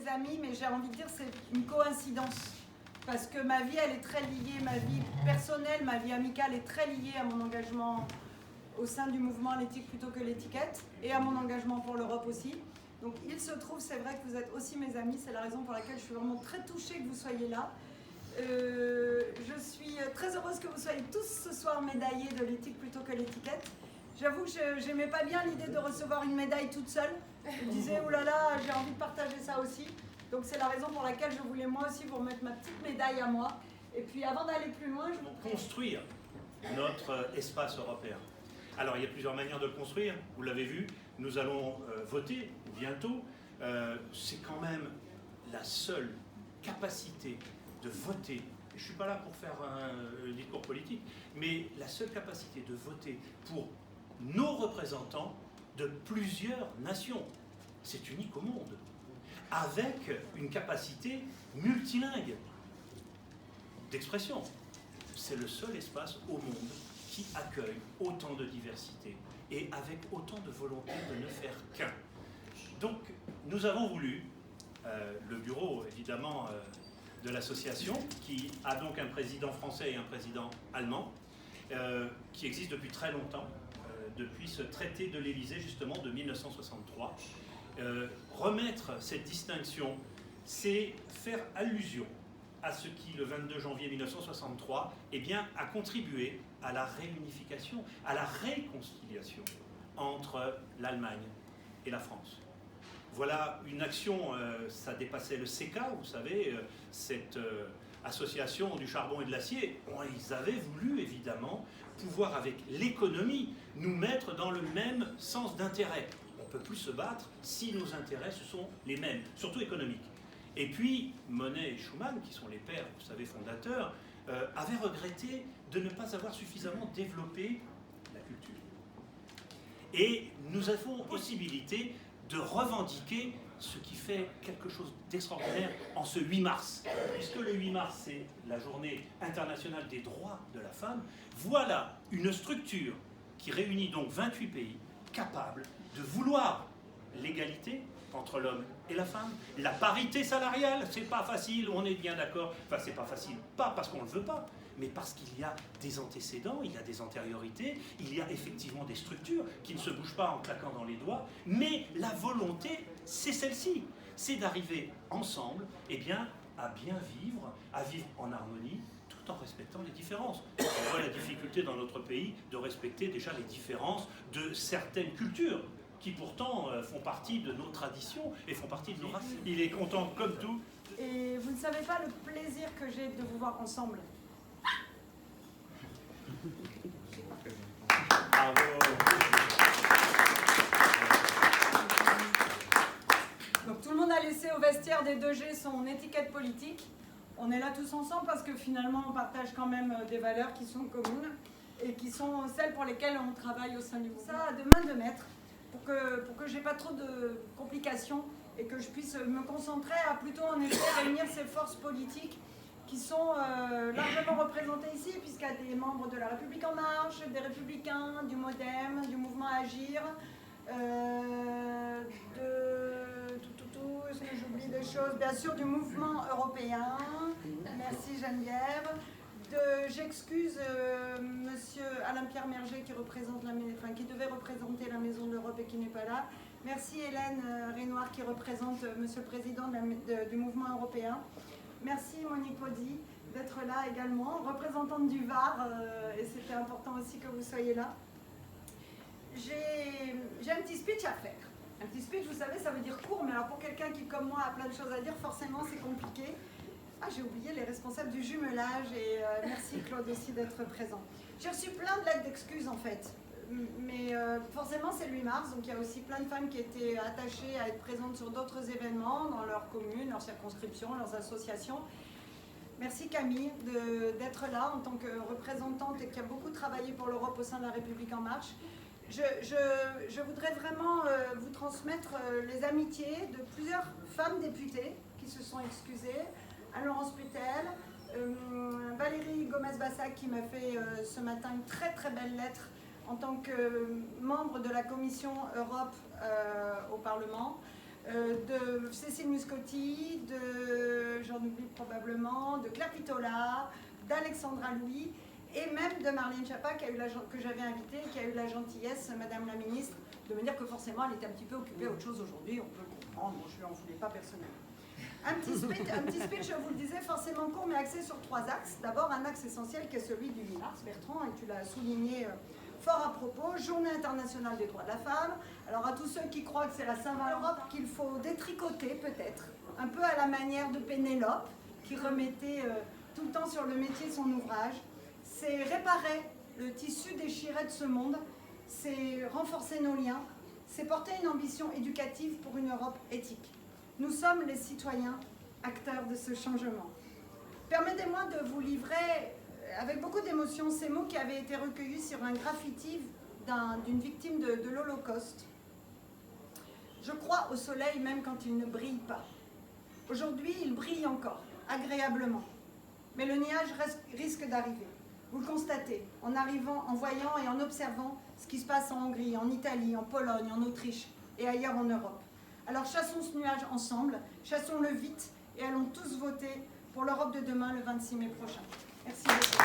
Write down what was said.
amis, mais j'ai envie de dire c'est une coïncidence. Parce que ma vie, elle est très liée, ma vie personnelle, ma vie amicale est très liée à mon engagement au sein du mouvement L'éthique plutôt que l'étiquette, et à mon engagement pour l'Europe aussi. Donc il se trouve, c'est vrai que vous êtes aussi mes amis, c'est la raison pour laquelle je suis vraiment très touchée que vous soyez là. Je suis très heureuse que vous soyez tous ce soir médaillés de l'éthique plutôt que l'étiquette. J'avoue que je n'aimais pas bien l'idée de recevoir une médaille toute seule. Je disais, oh là là, j'ai envie de partager ça aussi. Donc c'est la raison pour laquelle je voulais moi aussi vous remettre ma petite médaille à moi. Et puis avant d'aller plus loin, je veux construire notre espace européen. Alors il y a plusieurs manières de le construire, vous l'avez vu, nous allons voter bientôt. C'est quand même la seule capacité de voter, et je ne suis pas là pour faire un discours politique, mais la seule capacité de voter pour nos représentants de plusieurs nations. C'est unique au monde, avec une capacité multilingue d'expression. C'est le seul espace au monde qui accueille autant de diversité et avec autant de volonté de ne faire qu'un. Donc, nous avons voulu, le bureau évidemment de l'association, qui a donc un président français et un président allemand, qui existe depuis très longtemps, depuis ce traité de l'Élysée justement de 1963. Remettre cette distinction, c'est faire allusion à ce qui, le 22 janvier 1963, eh bien, a contribué à la réunification, à la réconciliation entre l'Allemagne et la France. Voilà une action, ça dépassait le CECA, vous savez, cette association du charbon et de l'acier. Bon, ils avaient voulu, évidemment, pouvoir, avec l'économie, nous mettre dans le même sens d'intérêt. On ne peut plus se battre si nos intérêts ce sont les mêmes, surtout économiques. Et puis, Monnet et Schuman, qui sont les pères, vous savez, fondateurs, avaient regretté de ne pas avoir suffisamment développé la culture. Et nous avons possibilité de revendiquer ce qui fait quelque chose d'extraordinaire en ce 8 mars. Puisque le 8 mars, c'est la journée internationale des droits de la femme, voilà une structure qui réunit donc 28 pays capables de vouloir l'égalité entre l'homme et la femme, la parité salariale, c'est pas facile, on est bien d'accord, enfin c'est pas facile, pas parce qu'on ne le veut pas, mais parce qu'il y a des antécédents, il y a des antériorités, il y a effectivement des structures qui ne se bougent pas en claquant dans les doigts, mais la volonté, c'est celle-ci, c'est d'arriver ensemble, eh bien, à bien vivre, à vivre en harmonie, tout en respectant les différences. On voit la difficulté dans notre pays de respecter déjà les différences de certaines cultures, qui pourtant font partie de nos traditions et font partie de nos racines. Il est content comme tout. Et vous ne savez pas le plaisir que j'ai de vous voir ensemble. Bravo. Donc tout le monde a laissé au vestiaire des 2G son étiquette politique. On est là tous ensemble parce que finalement on partage quand même des valeurs qui sont communes et qui sont celles pour lesquelles on travaille au sein du groupe. Ça, de main de maître. Pour que je n'ai pas trop de complications et que je puisse me concentrer à plutôt en effet réunir ces forces politiques qui sont largement représentées ici, puisqu'il y a des membres de la République En Marche, des Républicains, du MoDem, du mouvement Agir, est-ce que j'oublie des choses? Bien sûr, du mouvement européen. Merci Geneviève. J'excuse monsieur Alain-Pierre Merger qui devait représenter la Maison de l'Europe et qui n'est pas là. Merci Hélène Renoir qui représente monsieur le président du mouvement européen. Merci Monique Podi d'être là également, représentante du Var, et c'était important aussi que vous soyez là. J'ai un petit speech à faire. Un petit speech, vous savez, ça veut dire court, mais alors pour quelqu'un qui, comme moi, a plein de choses à dire, forcément c'est compliqué. Ah, j'ai oublié les responsables du jumelage et merci Claude aussi d'être présent. J'ai reçu plein de lettres d'excuses en fait, mais forcément c'est le 8 mars, donc il y a aussi plein de femmes qui étaient attachées à être présentes sur d'autres événements dans leur commune, leur circonscription, leurs associations. Merci Camille d'être là en tant que représentante et qui a beaucoup travaillé pour l'Europe au sein de la République En Marche. Je voudrais vraiment vous transmettre les amitiés de plusieurs femmes députées qui se sont excusées. Anne-Laurence Pétel, Valérie Gomez-Bassac qui m'a fait ce matin une très très belle lettre en tant que membre de la commission Europe au Parlement, de Cécile Muscotti, j'en oublie probablement, de Claire Pitola, d'Alexandra Louis, et même de Marlène Schiappa que j'avais invitée et qui a eu la gentillesse, Madame la Ministre, de me dire que forcément elle était un petit peu occupée à autre chose aujourd'hui, on peut le comprendre, bon, je ne lui en voulais pas personnellement. Un petit speech, je vous le disais, forcément court mais axé sur 3 axes. D'abord un axe essentiel qui est celui du 8 mars, Bertrand, et tu l'as souligné fort à propos, Journée internationale des droits de la femme. Alors à tous ceux qui croient que c'est la Saint-Valentin qu'il faut détricoter peut-être, un peu à la manière de Pénélope, qui remettait tout le temps sur le métier son ouvrage, c'est réparer le tissu déchiré de ce monde, c'est renforcer nos liens, c'est porter une ambition éducative pour une Europe éthique. Nous sommes les citoyens acteurs de ce changement. Permettez-moi de vous livrer avec beaucoup d'émotion ces mots qui avaient été recueillis sur un graffiti d'une victime de l'Holocauste. Je crois au soleil même quand il ne brille pas. Aujourd'hui, il brille encore, agréablement. Mais le nuage risque d'arriver. Vous le constatez en arrivant, en voyant et en observant ce qui se passe en Hongrie, en Italie, en Pologne, en Autriche et ailleurs en Europe. Alors chassons ce nuage ensemble, chassons-le vite et allons tous voter pour l'Europe de demain le 26 mai prochain. Merci beaucoup.